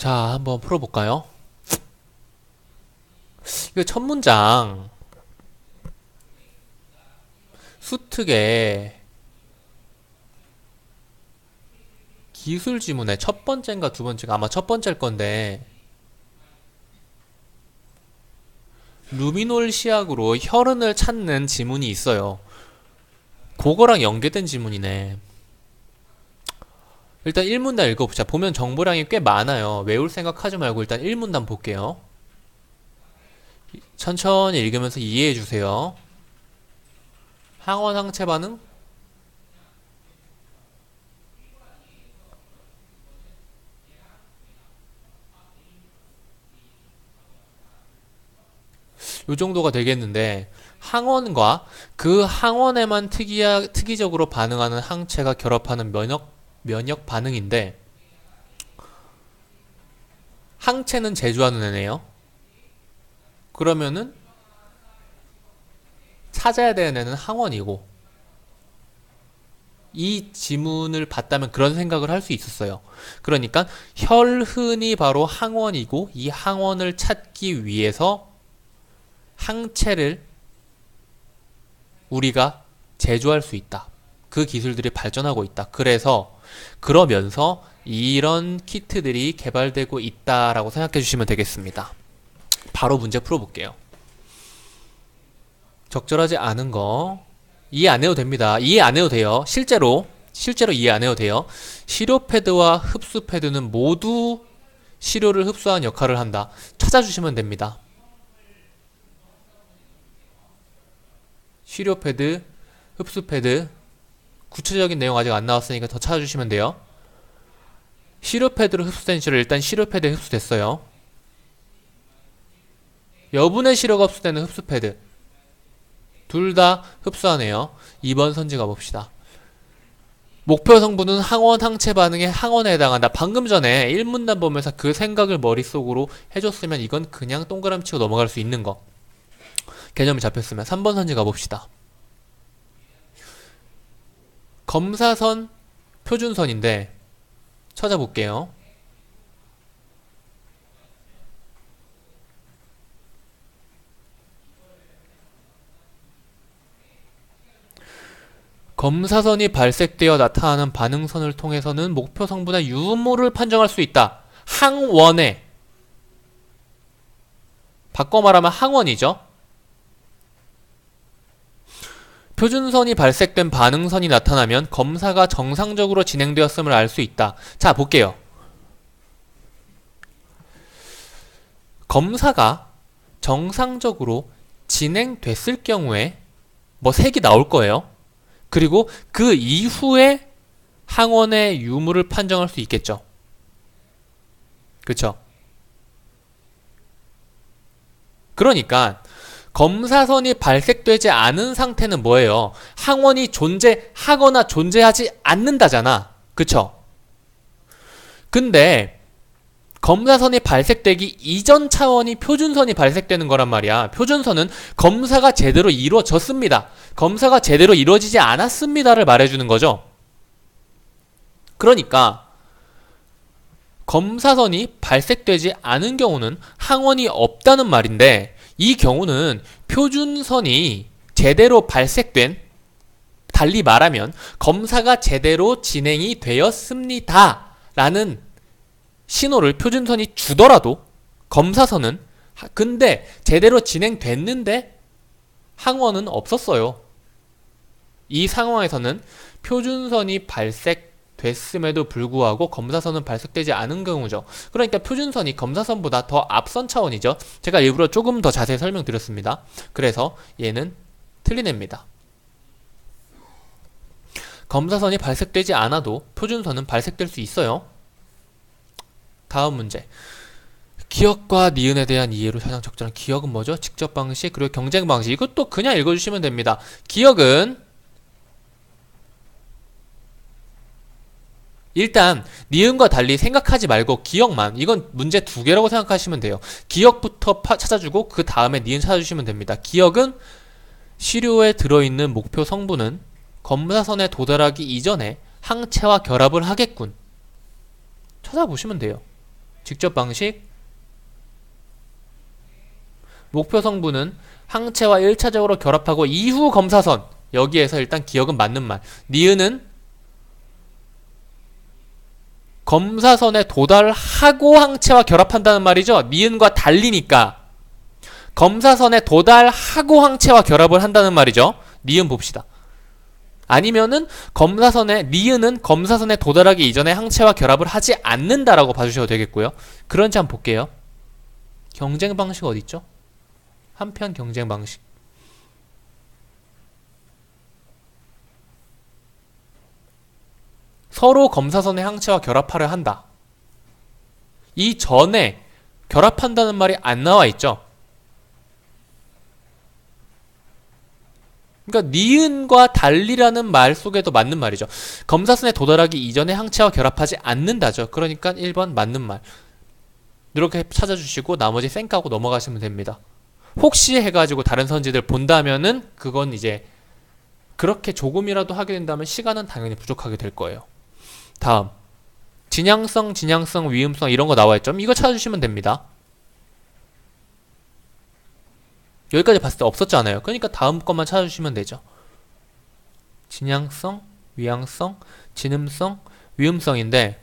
자, 한번 풀어볼까요? 이거 첫 문장 수특의 기술 지문의 첫 번째인가 두 번째가 아마 첫 번째일 건데 루미놀 시약으로 혈흔을 찾는 지문이 있어요. 그거랑 연계된 지문이네. 일단 1문단 읽어보자. 보면 정보량이 꽤 많아요. 외울 생각하지 말고 일단 1문단 볼게요. 천천히 읽으면서 이해해주세요. 항원 항체 반응? 요 정도가 되겠는데 항원과 그 항원에만 특이적으로 반응하는 항체가 결합하는 면역 반응인데 항체는 제조하는 애네요. 그러면은 찾아야 되는 애는 항원이고 이 지문을 봤다면 그런 생각을 할 수 있었어요. 그러니까 혈흔이 바로 항원이고 이 항원을 찾기 위해서 항체를 우리가 제조할 수 있다. 그 기술들이 발전하고 있다. 그러면서 이런 키트들이 개발되고 있다라고 생각해 주시면 되겠습니다. 바로 문제 풀어볼게요. 적절하지 않은 거 이해 안 해도 됩니다. 이해 안 해도 돼요. 실제로 이해 안 해도 돼요. 시료 패드와 흡수 패드는 모두 시료를 흡수하는 역할을 한다. 찾아주시면 됩니다. 시료 패드, 흡수 패드 구체적인 내용 아직 안 나왔으니까 더 찾아주시면 돼요. 시료 패드로 흡수된 시료 일단 시료 패드에 흡수됐어요. 여분의 시료가 흡수되는 흡수 패드 둘 다 흡수하네요. 2번 선지 가봅시다. 목표 성분은 항원 항체 반응의 항원에 해당한다. 방금 전에 1문단 보면서 그 생각을 머릿속으로 해줬으면 이건 그냥 동그라미 치고 넘어갈 수 있는 거. 개념이 잡혔으면 3번 선지 가봅시다. 검사선 표준선인데 찾아볼게요. 검사선이 발색되어 나타나는 반응선을 통해서는 목표 성분의 유무를 판정할 수 있다. 항원에 바꿔 말하면 항원이죠. 표준선이 발색된 반응선이 나타나면 검사가 정상적으로 진행되었음을 알 수 있다. 자, 볼게요. 검사가 정상적으로 진행됐을 경우에 뭐 색이 나올 거예요. 그리고 그 이후에 항원의 유무를 판정할 수 있겠죠. 그쵸? 그러니까 검사선이 발색되지 않은 상태는 뭐예요? 항원이 존재하거나 존재하지 않는다잖아. 그쵸? 근데 검사선이 발색되기 이전 차원이 표준선이 발색되는 거란 말이야. 표준선은 검사가 제대로 이루어졌습니다. 검사가 제대로 이루어지지 않았습니다를 말해주는 거죠. 그러니까 검사선이 발색되지 않은 경우는 항원이 없다는 말인데 이 경우는 표준선이 제대로 발색된, 달리 말하면 검사가 제대로 진행이 되었습니다 라는 신호를 표준선이 주더라도 검사선은 근데 제대로 진행됐는데 항원은 없었어요. 이 상황에서는 표준선이 발색됐음에도 불구하고 검사선은 발색되지 않은 경우죠. 그러니까 표준선이 검사선보다 더 앞선 차원이죠. 제가 일부러 조금 더 자세히 설명드렸습니다. 그래서 얘는 틀린 애입니다. 검사선이 발색되지 않아도 표준선은 발색될 수 있어요. 다음 문제. 기억과 니은에 대한 이해로 가장 적절한 기억은 뭐죠? 직접 방식 그리고 경쟁 방식. 이것도 그냥 읽어주시면 됩니다. 기억은 일단 니은과 달리 생각하지 말고 기억만. 이건 문제 2개라고 생각하시면 돼요. 기억부터 찾아주고 그 다음에 니은 찾아주시면 됩니다. 기억은 시료에 들어있는 목표 성분은 검사선에 도달하기 이전에 항체와 결합을 하겠군. 찾아보시면 돼요. 직접 방식. 목표 성분은 항체와 1차적으로 결합하고 이후 검사선. 여기에서 일단 기억은 맞는 말. 니은은 검사선에 도달하고 항체와 결합한다는 말이죠. 니은과 달리니까 검사선에 도달하고 항체와 결합을 한다는 말이죠. 니은 봅시다. 아니면은 니은은 검사선에 도달하기 이전에 항체와 결합을 하지 않는다라고 봐주셔도 되겠고요. 그런지 한번 볼게요. 경쟁 방식 어디 있죠? 한편 경쟁 방식. 서로 검사선의 항체와 결합하려 한다. 이 전에 결합한다는 말이 안 나와 있죠. 그러니까 니은과 달리라는 말 속에도 맞는 말이죠. 검사선에 도달하기 이전에 항체와 결합하지 않는다죠. 그러니까 1번 맞는 말. 이렇게 찾아주시고 나머지 쌩까고 넘어가시면 됩니다. 혹시 해가지고 다른 선지들 본다면은 그건 이제 그렇게 조금이라도 하게 된다면 시간은 당연히 부족하게 될 거예요. 다음 진양성, 위음성 이런 거 나와있죠. 이거 찾아주시면 됩니다. 여기까지 봤을 때 없었잖아요. 그러니까 다음 것만 찾아주시면 되죠. 진양성, 위양성, 진음성, 위음성인데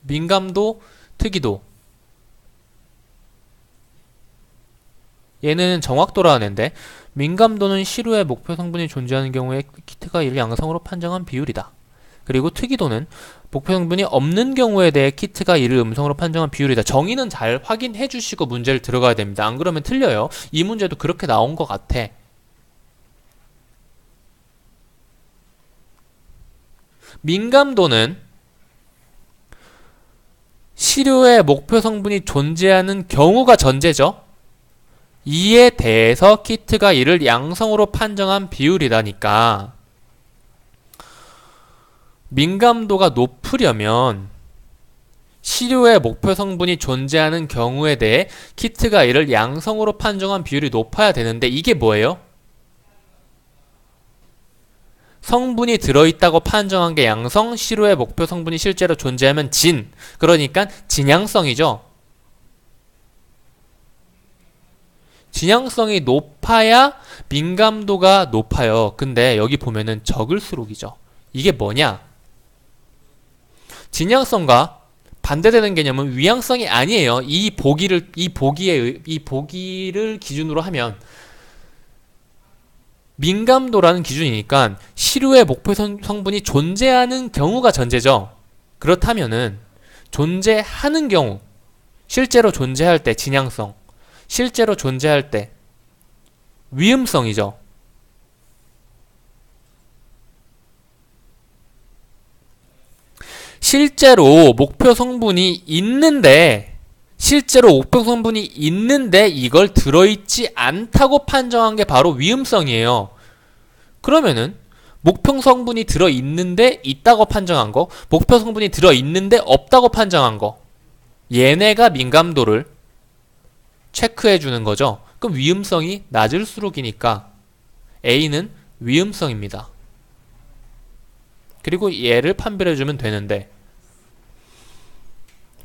민감도, 특이도 얘는 정확도라는 애인데 민감도는 시료의 목표 성분이 존재하는 경우에 키트가 이를 양성으로 판정한 비율이다. 그리고 특이도는 목표 성분이 없는 경우에 대해 키트가 이를 음성으로 판정한 비율이다. 정의는 잘 확인해 주시고 문제를 들어가야 됩니다. 안 그러면 틀려요. 이 문제도 그렇게 나온 것 같아. 민감도는 시료의 목표 성분이 존재하는 경우가 전제죠. 이에 대해서 키트가 이를 양성으로 판정한 비율이라니까 민감도가 높으려면 시료의 목표 성분이 존재하는 경우에 대해 키트가 이를 양성으로 판정한 비율이 높아야 되는데 이게 뭐예요? 성분이 들어있다고 판정한 게 양성, 시료의 목표 성분이 실제로 존재하면 진. 그러니까 진양성이죠. 진양성이 높아야 민감도가 높아요. 근데 여기 보면은 적을수록이죠. 이게 뭐냐? 진양성과 반대되는 개념은 위양성이 아니에요. 이 보기를 기준으로 하면 민감도라는 기준이니까 시료의 목표 성분이 존재하는 경우가 전제죠. 그렇다면은 존재하는 경우, 실제로 존재할 때 진양성, 실제로 존재할 때 위음성이죠. 실제로 목표 성분이 있는데 이걸 들어있지 않다고 판정한 게 바로 위음성이에요. 그러면은 목표 성분이 들어있는데 있다고 판정한 거, 목표 성분이 들어있는데 없다고 판정한 거, 얘네가 민감도를 체크해 주는 거죠. 그럼 위음성이 낮을수록이니까 A는 위음성입니다. 그리고 얘를 판별해 주면 되는데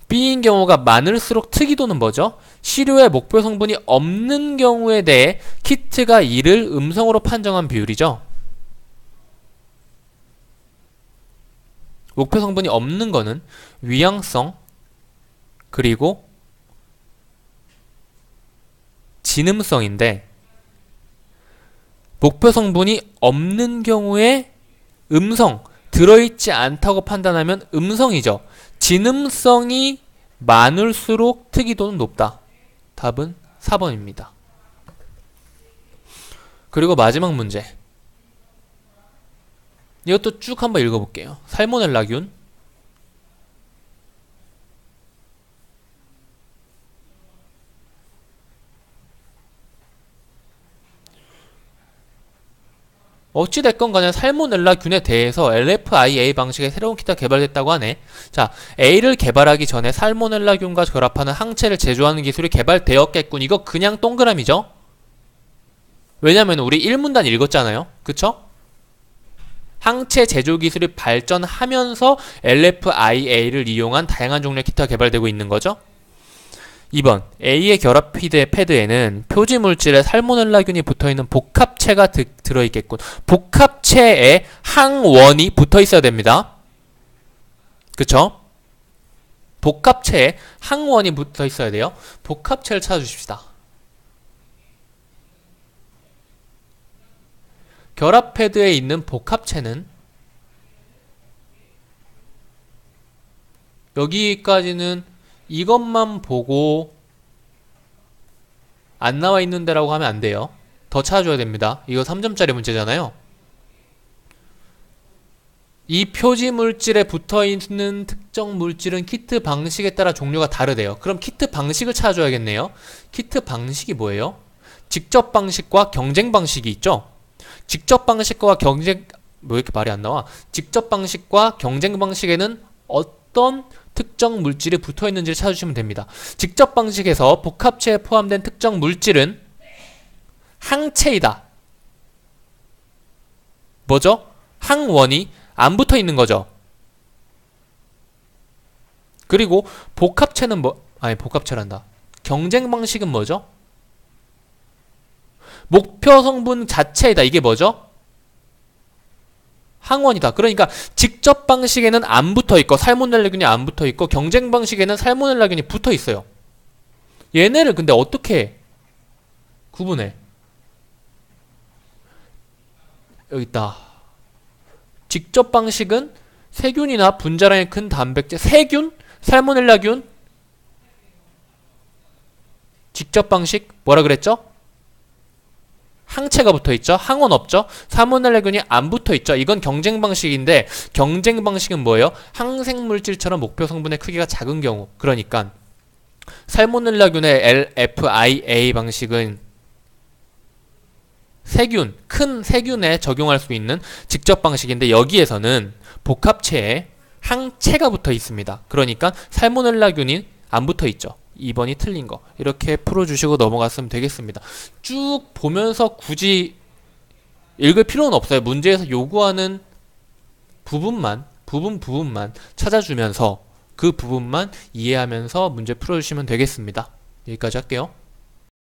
B인 경우가 많을수록 특이도는 뭐죠? 시료의 목표 성분이 없는 경우에 대해 키트가 이를 음성으로 판정한 비율이죠. 목표 성분이 없는 거는 위양성 그리고 진음성인데 목표 성분이 없는 경우에 음성, 들어있지 않다고 판단하면 음성이죠. 진음성이 많을수록 특이도는 높다. 답은 4번입니다. 그리고 마지막 문제. 이것도 쭉 한번 읽어볼게요. 살모넬라균, 어찌됐건 간에 살모넬라균에 대해서 LFIA 방식의 새로운 키트가 개발됐다고 하네. 자, A를 개발하기 전에 살모넬라균과 결합하는 항체를 제조하는 기술이 개발되었겠군. 이거 그냥 동그라미죠? 왜냐면 우리 1문단 읽었잖아요. 그쵸? 항체 제조 기술이 발전하면서 LFIA를 이용한 다양한 종류의 키트가 개발되고 있는 거죠. 2번 A의 결합 패드에는 표지 물질에 살모넬라균이 붙어있는 복합체가 들어있겠군. 복합체에 항원이 붙어있어야 됩니다. 그쵸? 복합체에 항원이 붙어있어야 돼요. 복합체를 찾아주십시다. 결합 패드에 있는 복합체는 여기까지는 이것만 보고 안 나와 있는데라고 하면 안 돼요. 더 찾아줘야 됩니다. 이거 3점짜리 문제잖아요. 이 표지 물질에 붙어있는 특정 물질은 키트 방식에 따라 종류가 다르대요. 그럼 키트 방식을 찾아줘야겠네요. 키트 방식이 뭐예요? 직접 방식과 경쟁 방식이 있죠? 직접 방식과 경쟁, 왜 이렇게 말이 안 나와? 직접 방식과 경쟁 방식에는 어떤 특정 물질이 붙어 있는지를 찾아주시면 됩니다. 직접 방식에서 복합체에 포함된 특정 물질은 항체이다. 뭐죠? 항원이 안 붙어 있는 거죠. 그리고 복합체는 복합체란다. 경쟁 방식은 뭐죠? 목표 성분 자체이다. 이게 뭐죠? 항원이다. 그러니까 직접 방식에는 안 붙어있고 살모넬라균이 안 붙어있고 경쟁 방식에는 살모넬라균이 붙어있어요. 얘네를 근데 어떻게 구분해? 여기 있다. 직접 방식은 세균이나 분자량이 큰 단백질, 세균? 살모넬라균? 직접 방식 뭐라 그랬죠? 항체가 붙어있죠. 항원 없죠. 살모넬라균이 안 붙어있죠. 이건 경쟁 방식인데 경쟁 방식은 뭐예요? 항생물질처럼 목표 성분의 크기가 작은 경우. 그러니까 살모넬라균의 LFIA 방식은 세균, 큰 세균에 적용할 수 있는 직접 방식인데 여기에서는 복합체에 항체가 붙어 있습니다. 그러니까 살모넬라균이 안 붙어 있죠. 2번이 틀린 거. 이렇게 풀어주시고 넘어갔으면 되겠습니다. 쭉 보면서 굳이 읽을 필요는 없어요. 문제에서 요구하는 부분만 찾아주면서 그 부분만 이해하면서 문제 풀어주시면 되겠습니다. 여기까지 할게요.